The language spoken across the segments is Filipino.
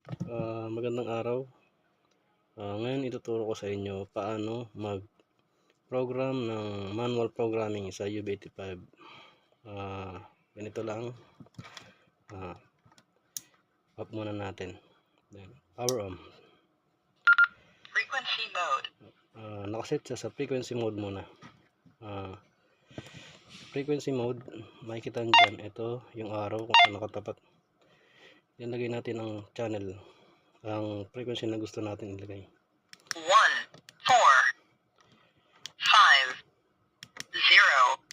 Magandang araw. Ngayon ituturo ko sa inyo paano mag-program ng manual programming sa UB85. Ganito lang. Ah, Off muna natin. Then, power on. Frequency mode. Nakaset siya sa frequency mode muna. Frequency mode, makikita nyo dyan. Ito yung arrow kung saan nakatapat. Ilagay natin ang channel, ang frequency na gusto natin ilagay. 1, 4, 5, 0,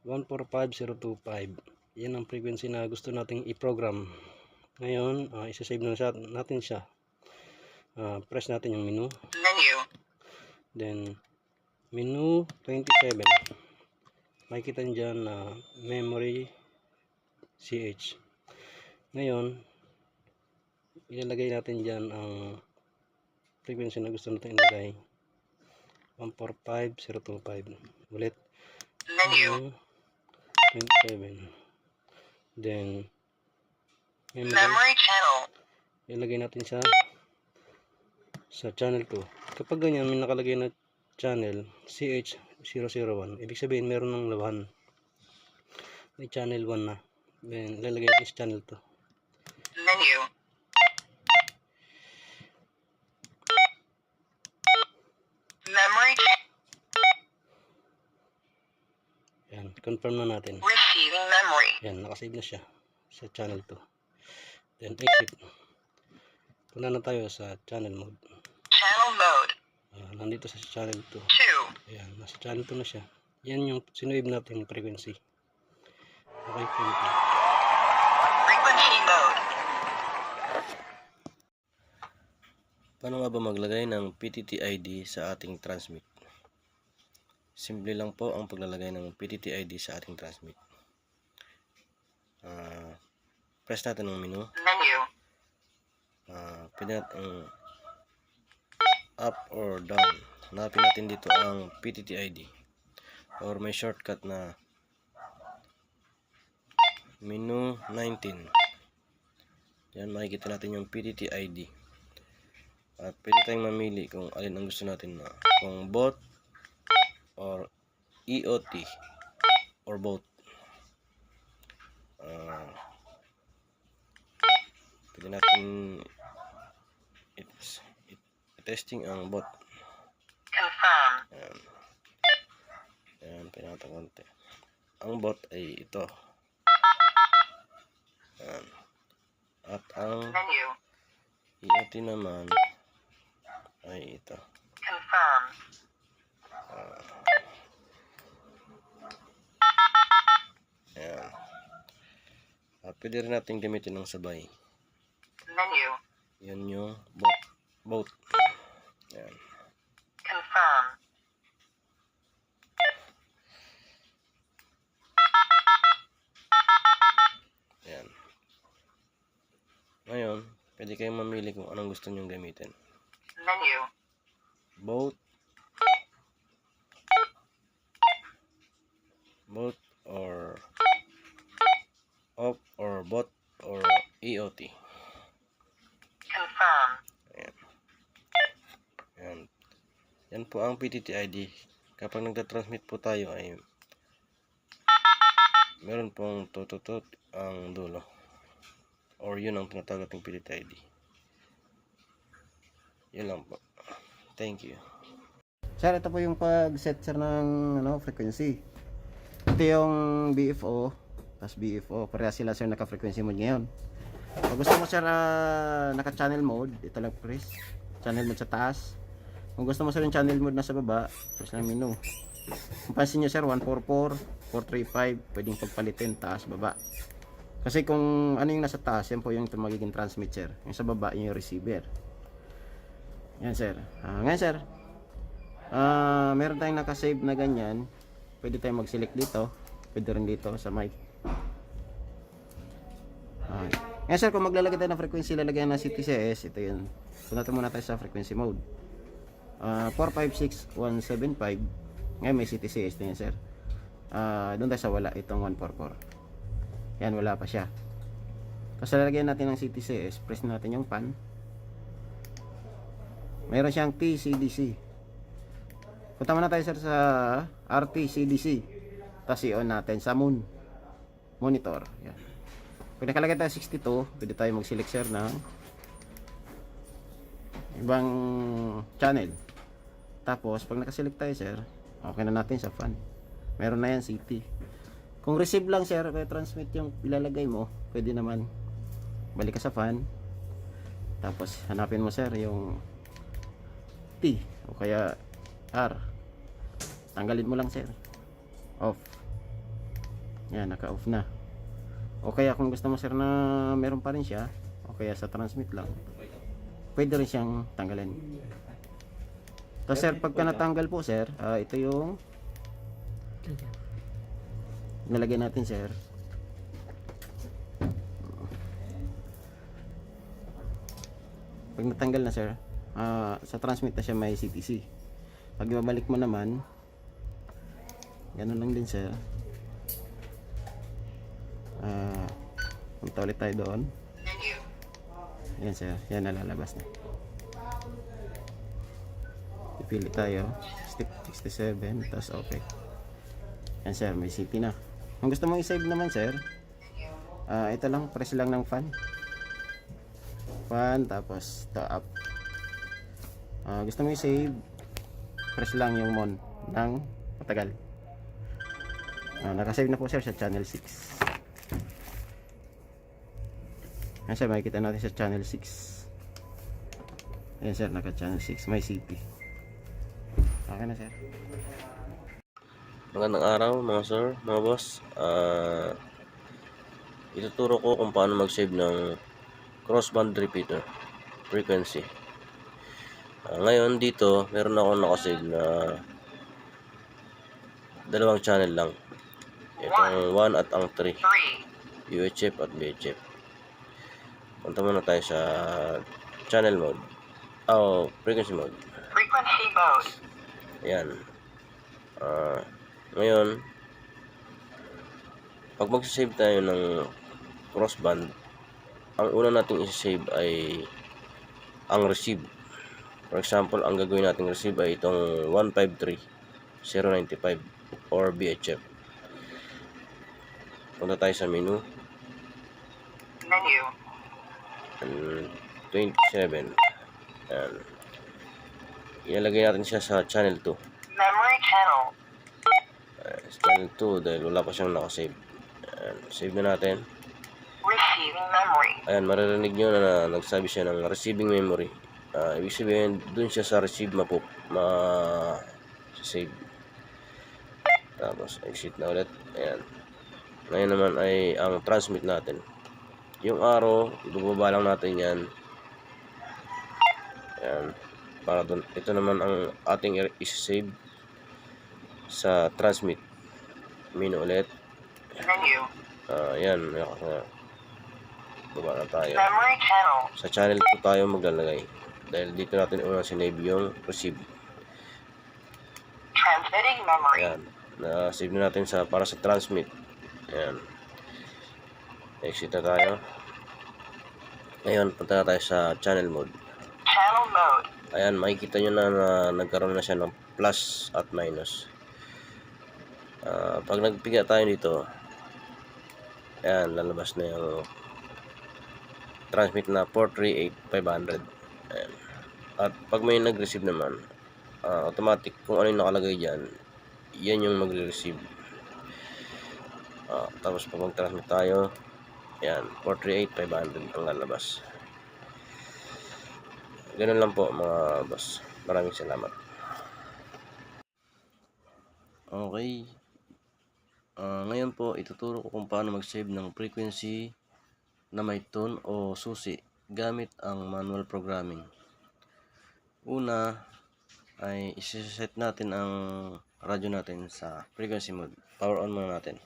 2, 5. 145025. Yan ang frequency na gusto nating i-program. Ngayon, isa-save na natin siya. Press natin yung menu. Menu. Then, menu 27. Makikita nyo dyan na memory CH. Ngayon, ilalagay natin dyan ang frequency na gusto natin ilagay. 145025. Ulit. Menu. 27. Then, Memory channel. ilagay natin siya sa channel 2. Kapag ganyan may nakalagay na channel CH001, ibig sabihin meron ng labahan. May channel 1 na. Then ilalagay natin sa channel 2. Menu. Memory. Yan, confirm na natin. Receiving memory. Yan, nakasave na siya sa channel 2. Then exit. Punta na tayo sa channel mode. Channel mode. Nandito sa channel 2. 2. Ayan, nasa channel 2 na siya. Yan yung sinave natin frequency. Okay, thank you. Frequency mode. Paano nga ba maglagay ng PTT ID sa ating transmit? Simple lang po ang paglalagay ng PTT ID sa ating transmit. Press natin ang menu. Menu. Pwede natin up or down. Hanapin natin dito ang PTT ID or may shortcut na menu 19. Yan, makikita natin yung PTT ID. At pwede tayong mamili kung alin ang gusto natin na kung bot or EOT or both. Pwede natin testing ang bot. Confirm. Ayan, pinata konti. Ang bot ay ito. Ayan. At ang Menu. EOT naman ay ito. Confirm. Ayan. At pwede rin natin gamitin ng sabay. Menu. Yan yung both. Ayan. Confirm. Ayan. Ngayon, pwede kayong mamili kung anong gusto nyong gamitin. Menu. Both or off or bot or EOT. Confirm. Ayan. Ayan. Yan po ang PTT ID. Kapag nagtatransmit po tayo ay meron pong tututut ang dulo. Or yun ang tinatawag nating PTT ID. Yun lang po. Thank you. Sir, ito po yung pag-set sir ng frequency. Ito yung BFO, tapos BFO. Pareha sila sir naka-frequency mode ngayon. Pag gusto mo sir naka-channel mode, ito lang press. Channel mode sa taas. Kung gusto mo sir yung channel mode na sa baba, press lang menu. Kung pansin nyo sir, 144, 435, pwedeng pagpalitin taas, baba. Kasi kung ano yung nasa taas, yan po yung magiging transmit sir. Yung sa baba, yung receiver. Yan sir. Ngayon sir, meron tayong nakasave na ganyan. Pwede tayong mag-select dito. Pwede rin dito sa mic. Ngayon sir, kung maglalagay tayo ng frequency, lalagyan ng CTCS. Ito yun. Punta muna tayo sa frequency mode. 456175. Ngayon may CTCS na yan sir. Doon tayo sa wala. Itong 144. Yan, wala pa siya. Tapos lalagyan natin ng CTCS, press natin yung pan. Meron siyang TCDC. Punta muna tayo sir sa RTCDC. Tapos i-on natin sa monitor. Yan. Pag nakalagay tayo 62, pwede tayo mag-select sir ng ibang channel. Tapos pag nakaselect tayo sir, okay na natin sa fan. Meron na yan CT. Kung receive lang sir, kaya transmit yung ilalagay mo, pwede naman balik ka sa fan. Tapos hanapin mo sir yung T o kaya R. Tanggalin mo lang sir. Off. Yan, naka-off na. O kaya kung gusto mo sir na meron pa rin siya, o kaya sa transmit lang, pwede rin siyang tanggalin. Tapos sir, pagka natanggal po sir, ito yung nalagay natin sir. Pag natanggal na sir, sa transmit na siya may CTC. Pag ibabalik mo naman, ganun lang din sir. Punta ulit tayo doon. Menu. Yan sir, yan nalalabas na. Pipili tayo, step 67, tapos okay. Yan sir, may CT na. Kung gusto mong i-save naman sir, ito lang, press lang ng fan. Fan, tapos to up. Gusto mong i-save, press lang yung mon ng matagal. Nakasave na po sir sa channel 6. Yan sir, makikita natin sa channel 6. Yan sir, naka channel 6, may CT. Okay na sir. Magandang araw mga sir, mga boss. Ituturo ko kung paano mag-save ng crossband repeater frequency. Ngayon dito, meron ako nakasave na dalawang channel lang. Itong 1 at ang 3, 3. UHF at VHF. Punta muna tayo sa channel mode. Frequency mode. Frequency mode. Ayan. Ngayon, pag mag-save tayo ng crossband, ang una nating i-save ay ang receive. For example, ang gagawin nating receive ay itong 153.095 or VHF. Punta tayo sa menu. Menu. 27. Ayan. Ilalagay natin siya sa channel 2. Memory channel. Channel 2 dahil wala pa siyang nakasave. Ayan. Save na natin. Receiving memory. Ayan, maririnig nyo na nagsabi siya ng receiving memory. Ibig sabihin, dun siya sa receive save. Tapos, exit na ulit. Ayan. Ngayon naman ay ang transmit natin. Yung arrow, ibababa lang natin yan. Ayan. Para dun. Ito naman ang ating i-save sa transmit. Menu ulit. Menu. Ayan. Baba na tayo. Memory channel. Sa channel 2 tayo maglalagay. Dahil dito natin unang sinave yung receive. Transmitting memory. Ayan. Na-save na natin para sa transmit. Ayan. Exit na tayo. Ngayon, punta na tayo sa channel mode. Channel mode. Ayan, makikita nyo na nagkaroon na siya ng plus at minus. Pag nagpiga tayo dito, ayan, lalabas na yung transmit na 438,500. Ayan. At pag may nag-receive naman, automatic kung ano yung nakalagay dyan, yan yung magre-receive. Tapos pag mag-transmit tayo, ayan, 438,500 ang lalabas. Ganun lang po mga boss. Maraming salamat. Okay. Ngayon po, ituturo ko kung paano mag-save ng frequency na may tone o susi gamit ang manual programming. Una ay isi-set natin ang radyo natin sa frequency mode. Power on muna natin.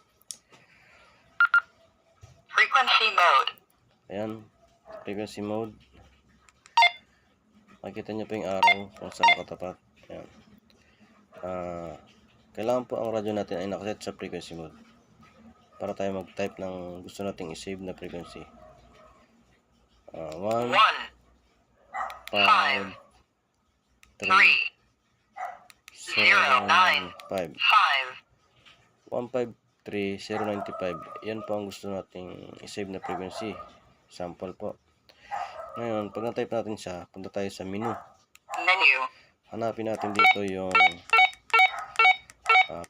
Frequency mode. Ayan, frequency mode. Makikita nyo po yung arrow kung saan nakatapat. Ayan. Kailangan po ang radyo natin ay nakaset sa frequency mode para tayo mag-type ng gusto nating i-save na frequency. 1, 1, 5, 3, 3, 0, 9, 5. 5, 153,095. Yan po ang gusto nating i-save na frequency. Sample po. Ngayon, pag na-type natin siya, punta tayo sa menu. menu, Hanapin natin dito yung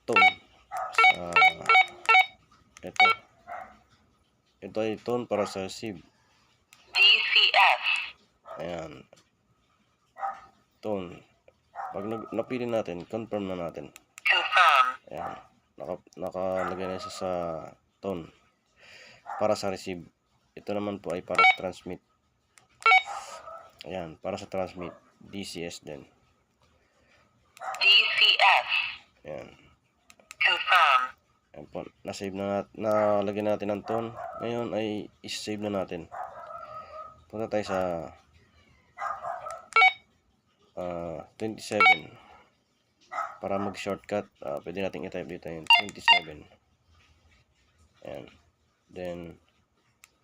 tone. Ito ay tone para sa SIB. DCS, Ayan. Tone. Pag napili natin, confirm na natin. confirm, Ayan. Nakalagay na siya sa tone. Para sa receive. Ito naman po ay para sa transmit. Ayan. Para sa transmit. DCS din. DCS, Ayan. confirm, Ayan po. Na-save na nalagyan natin ang tone. Ngayon ay is-save na natin. Punta tayo sa 27. Para mag-shortcut, pwede natin i-type dito yung 27. Ayan. Then,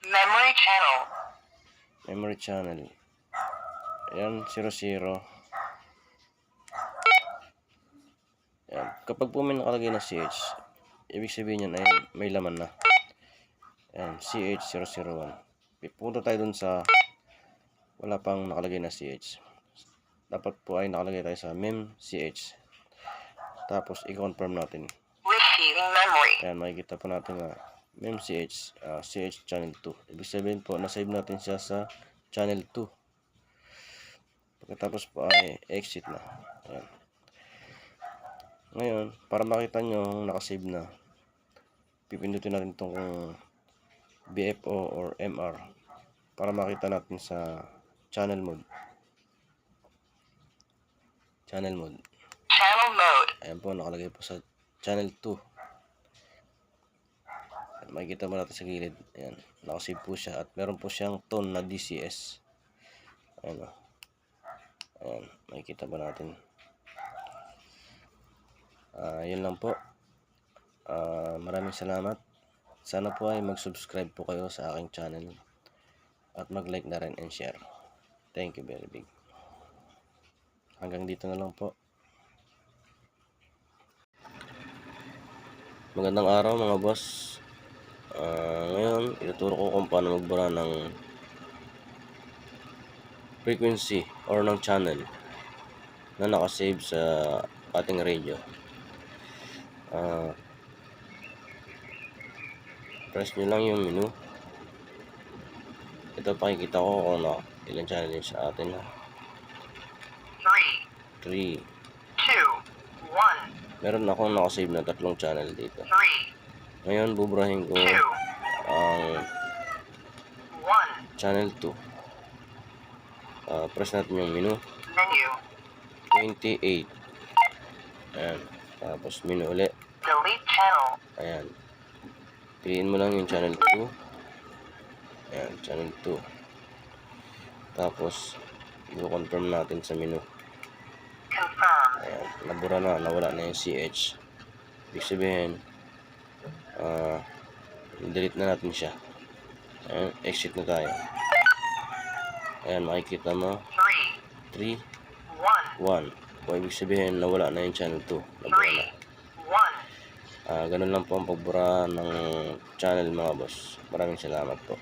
memory channel, memory channel. Ayan, 00. Ayan. Kapag po may nakalagay na CH, ibig sabihin yan ay may laman na. Ayan, CH001. Punta tayo dun sa wala pang nakalagay na CH. Dapat po ay nakalagay tayo sa memch. Tapos, i-confirm natin. receiving memory, Ayan, makikita po natin na memch, CH channel 2. Ibig sabihin po, na-save natin siya sa channel 2. Pagkatapos po ay exit na. Ayan. Ngayon, para makita nyo ang nakasave na, pipindutin natin itong BFO or MR para makita natin sa channel mode. Channel mode. channel mode, Ayan po, nakalagay po sa channel 2. Ayan, makikita mo natin sa gilid. Ayan, nakasave po siya at meron po siyang tone na DCS. Ayan o. Ayan, makikita ba natin. Yun lang po. Maraming salamat. Sana po ay mag-subscribe po kayo sa aking channel at mag-like na rin and share. Thank you very big. Hanggang dito na lang po. Magandang araw mga boss. Ngayon, ituturo ko kung paano magbura ng frequency or ng channel na nakasave sa ating radio. Press nyo lang yung menu. Ito pakikita ko kung ilang channel yun sa atin. 3, 3. 2, 1, Meron akong nakasave na 3 channel dito. 3, Ngayon buburahin ko 2, ang 1, channel 2. Press natin yung menu. menu, 28. Ayan. Tapos menu ulit. delete channel, Ayan. Piliin mo lang yung channel 2. Ayan, channel 2. Tapos, i-confirm natin sa menu. confirm, Ayan, nabura na, nawala na yung CH. Ibig sabihin, delete na natin siya. Ayan, exit na tayo. Ayan, makikita mo, 3, 3, 1, 1. O, ibig sabihin, nawala na yung channel 2. Nabura na. 3, 1. Ganun lang po ang pagbura ng channel mga boss. Maraming salamat po.